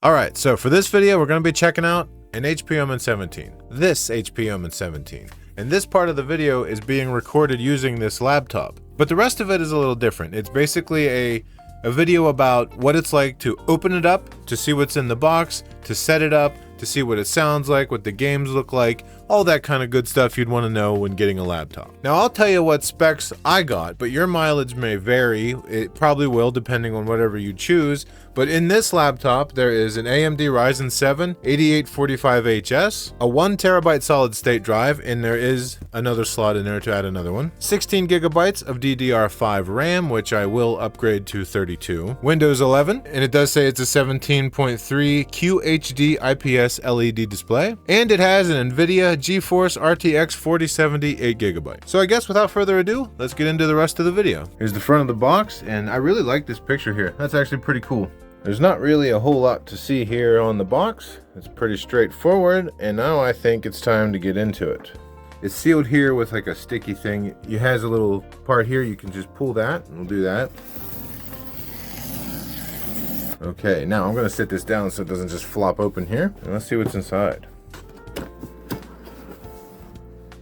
Alright, so for this video, we're going to be checking out an HP Omen 17. This HP Omen 17. And this part of the video is being recorded using this laptop. But the rest of it is a little different. It's basically a video about what it's like to open it up, to see what's in the box, to set it up, to see what it sounds like, what the games look like, all that kind of good stuff you'd want to know when getting a laptop. Now I'll tell you what specs I got, but your mileage may vary. It probably will depending on whatever you choose. But in this laptop, there is an AMD Ryzen 7 8845HS, a 1TB solid state drive, and there is another slot in there to add another one, 16GB of DDR5 RAM, which I will upgrade to 32, Windows 11, and it does say it's a 17.3 QHD IPS LED display, and it has an NVIDIA GeForce RTX 4070 8GB. So I guess without further ado, let's get into the rest of the video. Here's the front of the box, and I really like this picture here. That's actually pretty cool. There's not really a whole lot to see here on the box. It's pretty straightforward, and now I think it's time to get into it. It's sealed here with like a sticky thing. It has a little part here, you can just pull that, and we'll do that. Okay, now I'm gonna sit this down so it doesn't just flop open here, and let's see what's inside.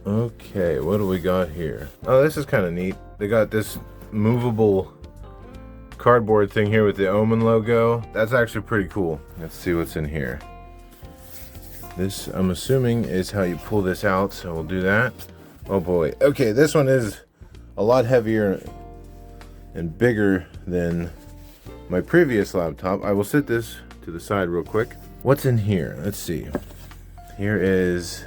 Okay, what do we got here? Oh, this is kind of neat. They got this movable cardboard thing here with the Omen logo. That's actually pretty cool. Let's see what's in here. This, I'm assuming, is how you pull this out, so we'll do that. Oh boy. Okay, this one is a lot heavier and bigger than my previous laptop. I will sit this to the side real quick. What's in here? Let's see. Here is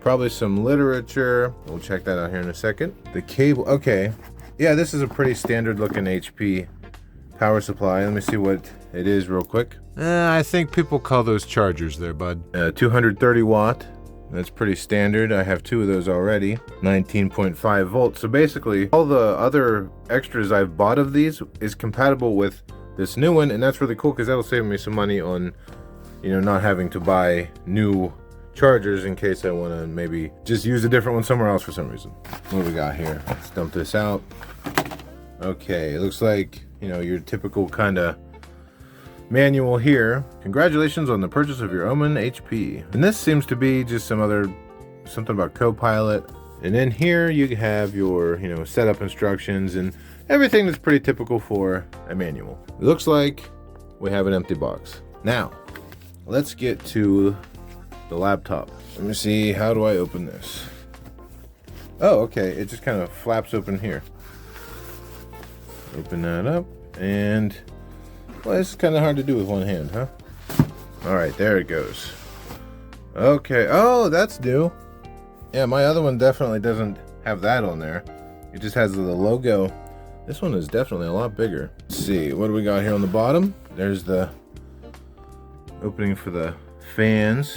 probably some literature. We'll check that out here in a second. The cable, okay. Yeah, this is a pretty standard looking HP power supply. Let me see what it is real quick. I think people call those chargers there, bud. 230 watt. That's pretty standard. I have two of those already. 19.5 volts. So basically, all the other extras I've bought of these is compatible with this new one, and that's really cool because that'll save me some money on, you know, not having to buy new chargers in case I want to maybe just use a different one somewhere else for some reason. What do we got here? Let's dump this out. Okay, it looks like, you know, your typical kind of manual here. Congratulations on the purchase of your Omen HP. And this seems to be just something about Copilot. And then here you have your, you know, setup instructions and everything that's pretty typical for a manual. It looks like we have an empty box. Now, let's get to the laptop. Let me see, how do I open this? Oh, okay, it just kind of flaps open here. Open that up, and well, this is kind of hard to do with one hand, huh? All right, there it goes. Okay, oh, that's new. Yeah, my other one definitely doesn't have that on there. It just has the logo. This one is definitely a lot bigger. Let's see, what do we got here on the bottom? There's the opening for the fans.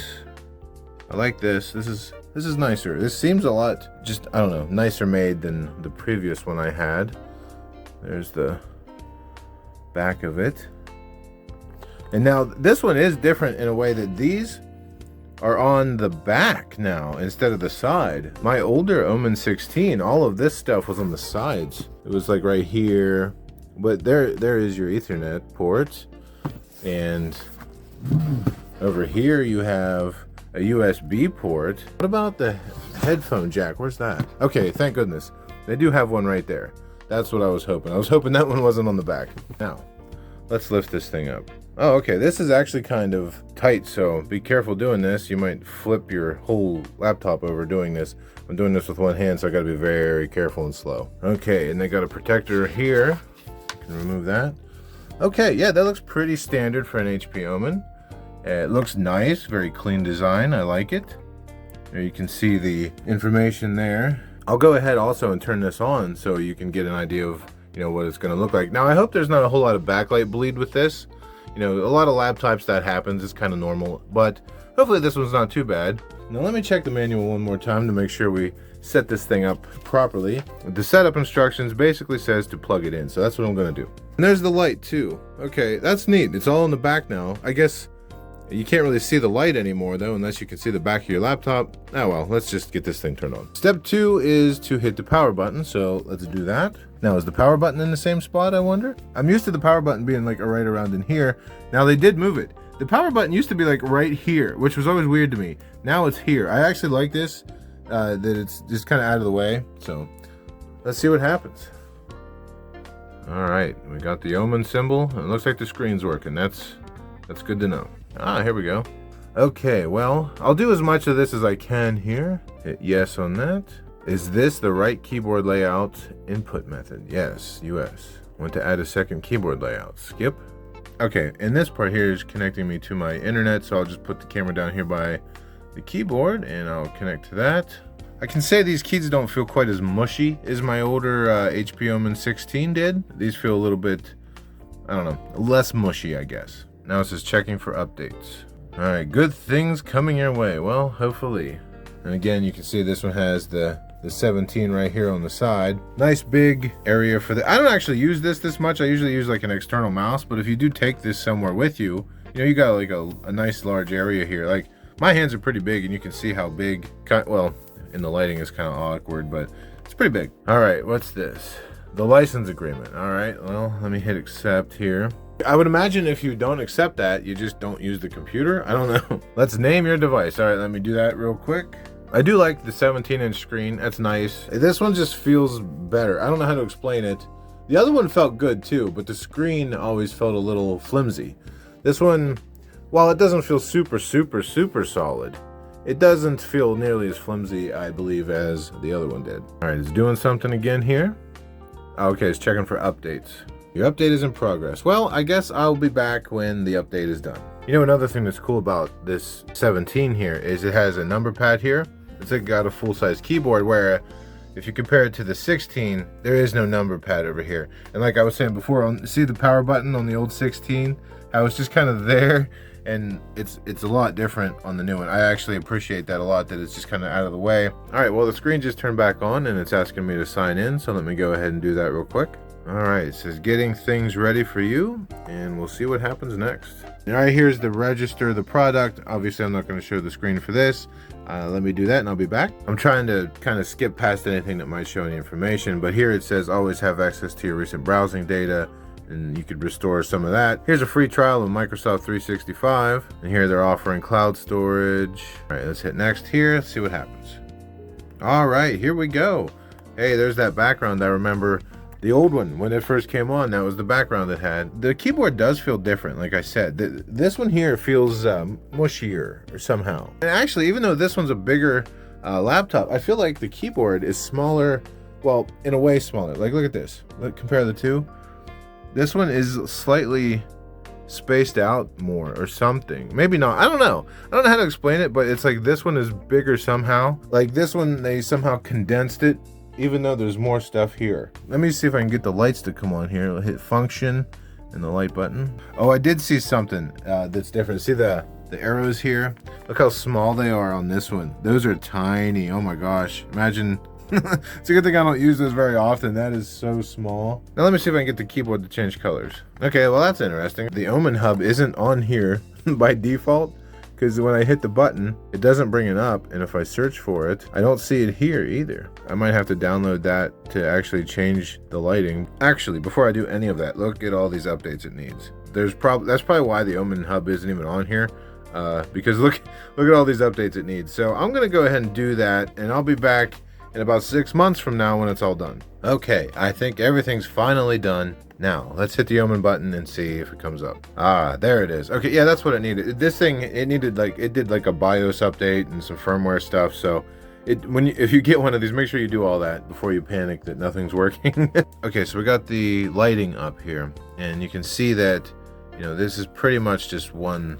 I like this. This is nicer. This seems a lot, just, I don't know, nicer made than the previous one I had. There's the back of it. And now this one is different in a way that these are on the back now instead of the side. My older Omen 16, all of this stuff was on the sides. It was like right here, but there is your Ethernet port. And over here you have a USB port. What about the headphone jack? Where's that? Okay, thank goodness. They do have one right there. That's what I was hoping. I was hoping that one wasn't on the back. Now, let's lift this thing up. Oh, okay, this is actually kind of tight, so be careful doing this. You might flip your whole laptop over doing this. I'm doing this with one hand, so I gotta be very careful and slow. Okay, and they got a protector here. You can remove that. Okay, yeah, that looks pretty standard for an HP Omen. It looks nice, very clean design. I like it. There you can see the information there. I'll go ahead also and turn this on so you can get an idea of, you know, what it's going to look like. Now, I hope there's not a whole lot of backlight bleed with this. You know, a lot of laptops that happens. It's kind of normal, but hopefully this one's not too bad. Now, let me check the manual one more time to make sure we set this thing up properly. The setup instructions basically says to plug it in, so that's what I'm going to do. And there's the light too. Okay, that's neat. It's all in the back now. I guess you can't really see the light anymore though, unless you can see the back of your laptop. Oh well, let's just get this thing turned on. Step 2 is to hit the power button, so let's do that. Now, is the power button in the same spot, I wonder? I'm used to the power button being like right around in here. Now they did move it. The power button used to be like right here, which was always weird to me. Now it's here. I actually like this, that it's just kind of out of the way. So let's see what happens. All right, we got the Omen symbol. It looks like the screen's working. That's good to know. Ah, here we go. Okay, well, I'll do as much of this as I can here. Hit yes on that. Is this the right keyboard layout input method? Yes, US. Want to add a second keyboard layout. Skip. Okay, and this part here is connecting me to my internet, so I'll just put the camera down here by the keyboard and I'll connect to that. I can say these keys don't feel quite as mushy as my older HP Omen 16 did. These feel a little bit, I don't know, less mushy, I guess. Now it says checking for updates. All right, good things coming your way. Well, hopefully. And again, you can see this one has the 17 right here on the side. Nice big area for the, I don't actually use this much. I usually use like an external mouse, but if you do take this somewhere with you, you know, you got like a nice large area here. Like my hands are pretty big and you can see how big, well, in the lighting is kind of awkward, but it's pretty big. All right, what's this? The license agreement. All right, well, let me hit accept here. I would imagine if you don't accept that, you just don't use the computer. I don't know. Let's name your device. All right, let me do that real quick. I do like the 17-inch screen. That's nice. This one just feels better. I don't know how to explain it. The other one felt good too, but the screen always felt a little flimsy. This one, while it doesn't feel super solid, it doesn't feel nearly as flimsy, I believe, as the other one did. All right, it's doing something again here. Okay, it's checking for updates. Your update is in progress. Well, I guess I'll be back when the update is done. You know, another thing that's cool about this 17 here is it has a number pad here. It's like got a full-size keyboard, where if you compare it to the 16, there is no number pad over here. And like I was saying before, see the power button on the old 16? How it's just kind of there, and it's a lot different on the new one. I actually appreciate that a lot, that it's just kind of out of the way. All right, well, the screen just turned back on and it's asking me to sign in, so let me go ahead and do that real quick. All right, it says getting things ready for you, and we'll see what happens next. All right, here's the register the product. Obviously, I'm not going to show the screen for this. Let me do that and I'll be back. I'm trying to kind of skip past anything that might show any information, but here it says always have access to your recent browsing data, and you could restore some of that. Here's a free trial of Microsoft 365, and here they're offering cloud storage. All right, let's hit next here. Let's see what happens. All right, here we go. Hey, there's that background. I remember the old one, when it first came on, that was the background it had. The keyboard does feel different, like I said. This one here feels mushier or somehow. And actually, even though this one's a bigger laptop, I feel like the keyboard is smaller. Well, in a way smaller. Like, look at this. Compare the two. This one is slightly spaced out more or something. Maybe not. I don't know. I don't know how to explain it, but it's like this one is bigger somehow. Like this one, they somehow condensed it, even though there's more stuff here. Let me see if I can get the lights to come on here. I'll hit function and the light button. Oh, I did see something that's different. See the arrows here? Look how small they are on this one. Those are tiny. Oh my gosh. Imagine. It's a good thing I don't use those very often. That is so small. Now let me see if I can get the keyboard to change colors. Okay, well that's interesting. The Omen hub isn't on here by default, because when I hit the button, it doesn't bring it up, and if I search for it, I don't see it here either. I might have to download that to actually change the lighting. Actually, before I do any of that, look at all these updates it needs. That's probably why the Omen hub isn't even on here, because look at all these updates it needs. So I'm gonna go ahead and do that, and I'll be back in about 6 months from now when it's all done. Okay, I think everything's finally done. Now, let's hit the Omen button and see if it comes up. Ah, there it is. Okay, yeah, that's what it needed. This thing, it did like a BIOS update and some firmware stuff. So if you get one of these, make sure you do all that before you panic that nothing's working. Okay, so we got the lighting up here, and you can see that, you know, this is pretty much just one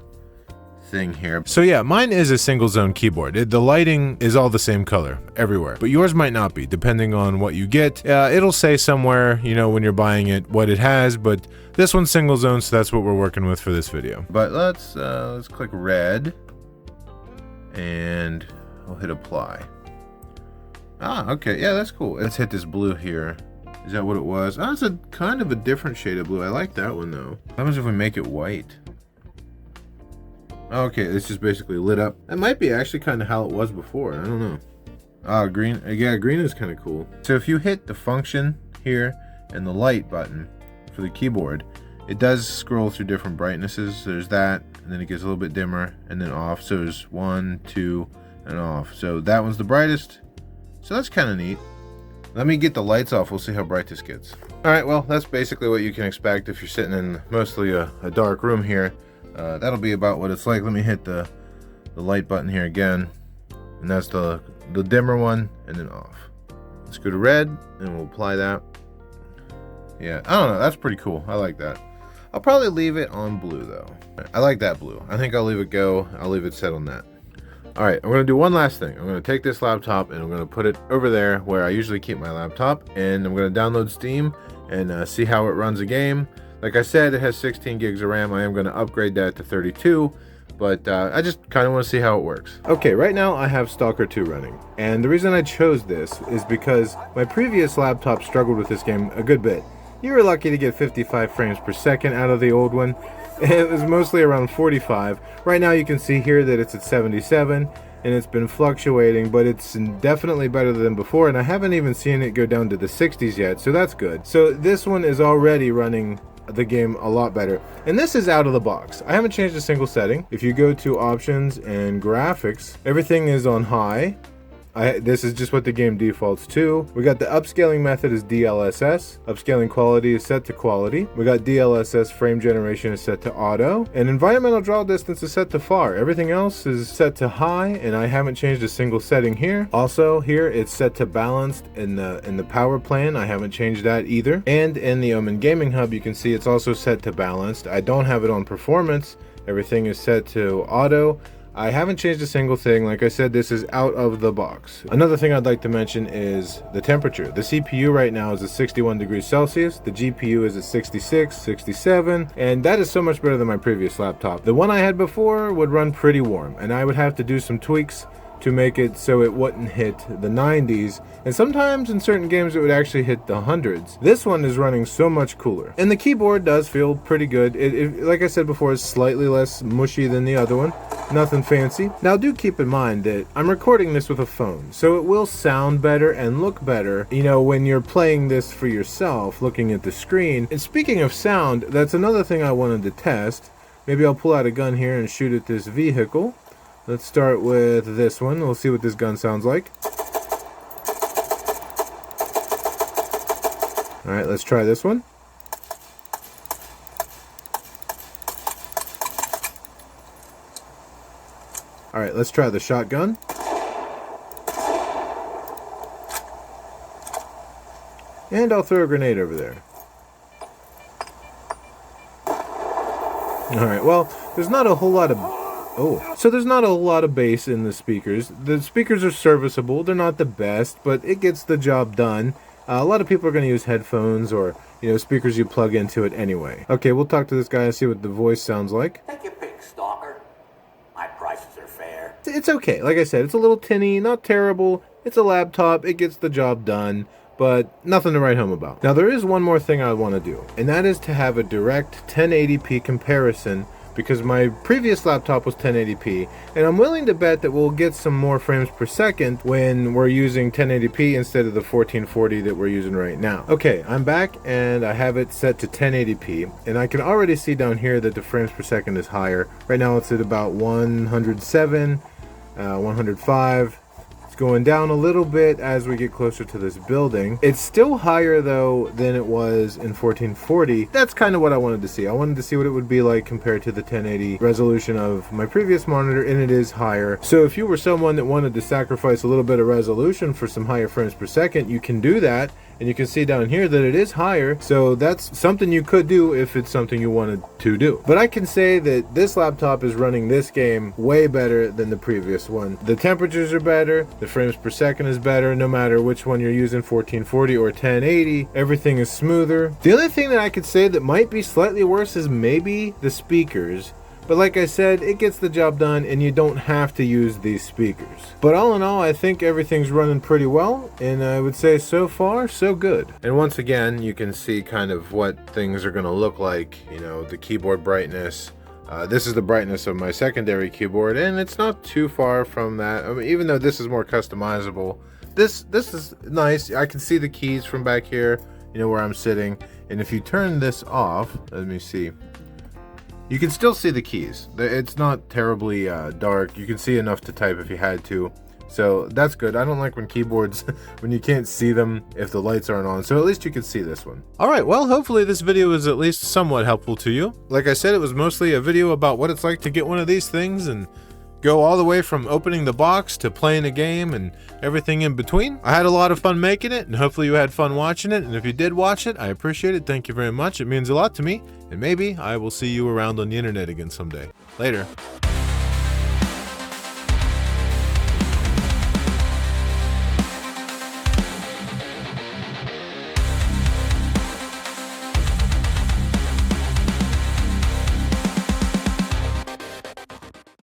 thing here. So yeah, mine is a single zone keyboard. The lighting is all the same color everywhere, but yours might not be, depending on what you get. It'll say somewhere, you know, when you're buying it, what it has, but this one's single zone, so that's what we're working with for this video. But let's click red, and we'll hit apply. Ah, okay, yeah, that's cool. Let's hit this blue here. Is that what it was? Oh, it's a kind of a different shade of blue. I like that one though. What happens if we make it white? Okay, it's just basically lit up. That might be actually kind of how it was before. I don't know. Ah, green. Yeah, green is kind of cool. So if you hit the function here and the light button for the keyboard, it does scroll through different brightnesses. There's that, and then it gets a little bit dimmer, and then off. So there's 1, 2, and off. So that one's the brightest. So that's kind of neat. Let me get the lights off. We'll see how bright this gets. All right, well, that's basically what you can expect if you're sitting in mostly a dark room here. That'll be about what it's like. Let me hit the light button here again. And that's the dimmer one, and then off. Let's go to red, and we'll apply that. Yeah, I don't know. That's pretty cool. I like that. I'll probably leave it on blue, though. I like that blue. I think I'll leave it go. I'll leave it set on that. All right, I'm going to do one last thing. I'm going to take this laptop, and I'm going to put it over there where I usually keep my laptop, and I'm going to download Steam and see how it runs a game. Like I said, it has 16 gigs of RAM. I am going to upgrade that to 32. But I just kind of want to see how it works. Okay, right now I have Stalker 2 running. And the reason I chose this is because my previous laptop struggled with this game a good bit. You were lucky to get 55 frames per second out of the old one. It was mostly around 45. Right now you can see here that it's at 77. And it's been fluctuating, but it's definitely better than before. And I haven't even seen it go down to the 60s yet, so that's good. So this one is already running the game a lot better, and this is out of the box. I haven't changed a single setting. If you go to options and graphics, everything is on high. This is just what the game defaults to. We got the upscaling method is DLSS. Upscaling quality is set to quality. We got DLSS frame generation is set to auto. And environmental draw distance is set to far. Everything else is set to high, and I haven't changed a single setting here. Also here it's set to balanced in the power plan. I haven't changed that either. And in the Omen Gaming Hub you can see it's also set to balanced. I don't have it on performance. Everything is set to auto. I haven't changed a single thing. Like I said, this is out of the box. Another thing I'd like to mention is the temperature. The CPU right now is at 61 degrees Celsius. The GPU is at 66, 67, and that is so much better than my previous laptop. The one I had before would run pretty warm, and I would have to do some tweaks to make it so it wouldn't hit the 90s, and sometimes in certain games it would actually hit the hundreds. This one is running so much cooler, and the keyboard does feel pretty good. It like I said before, is slightly less mushy than the other one. Nothing fancy. Now do keep in mind that I'm recording this with a phone, so it will sound better and look better, you know, when you're playing this for yourself, looking at the screen. And speaking of sound, that's another thing I wanted to test. Maybe I'll pull out a gun here and shoot at this vehicle. Let's start with this one. We'll see what this gun sounds like. Alright, let's try this one. Alright, let's try the shotgun. And I'll throw a grenade over there. Alright, well, there's not a whole lot of... So there's not a lot of bass in the speakers. The speakers are serviceable. They're not the best, but it gets the job done. A lot of people are going to use headphones or, you know, speakers you plug into it anyway. Okay, we'll talk to this guy and see what the voice sounds like. Take your pick, Stalker. My prices are fair. It's okay. Like I said, it's a little tinny, not terrible. It's a laptop. It gets the job done, but nothing to write home about. Now, there is one more thing I want to do, and that is to have a direct 1080p comparison, because my previous laptop was 1080p, and I'm willing to bet that we'll get some more frames per second when we're using 1080p instead of the 1440 that we're using right now. Okay, I'm back and I have it set to 1080p, and I can already see down here that the frames per second is higher. Right now it's at about 107, 105. Going down a little bit as we get closer to this building. It's still higher though than it was in 1440. That's kind of what I wanted to see. I wanted to see what it would be like compared to the 1080 resolution of my previous monitor, and it is higher. So if you were someone that wanted to sacrifice a little bit of resolution for some higher frames per second, you can do that. And you can see down here that it is higher, so that's something you could do if it's something you wanted to do. But I can say that this laptop is running this game way better than the previous one. The temperatures are better, the frames per second is better, no matter which one you're using, 1440 or 1080, everything is smoother. The only thing that I could say that might be slightly worse is maybe the speakers. But like I said, it gets the job done and you don't have to use these speakers. But all in all, I think everything's running pretty well, and I would say so far, so good. And once again, you can see kind of what things are gonna look like, you know, the keyboard brightness. This is the brightness of my secondary keyboard, and it's not too far from that. I mean, even though this is more customizable, this is nice. I can see the keys from back here, you know, where I'm sitting. And if you turn this off, let me see. You can still see the keys. It's not terribly dark. You can see enough to type if you had to. So that's good. I don't like when keyboards, when you can't see them if the lights aren't on. So at least you can see this one. All right, well, hopefully this video was at least somewhat helpful to you. Like I said, it was mostly a video about what it's like to get one of these things and go all the way from opening the box to playing a game and everything in between. I had a lot of fun making it, and hopefully you had fun watching it. And if you did watch it, I appreciate it. Thank you very much. It means a lot to me. And maybe I will see you around on the internet again someday. Later.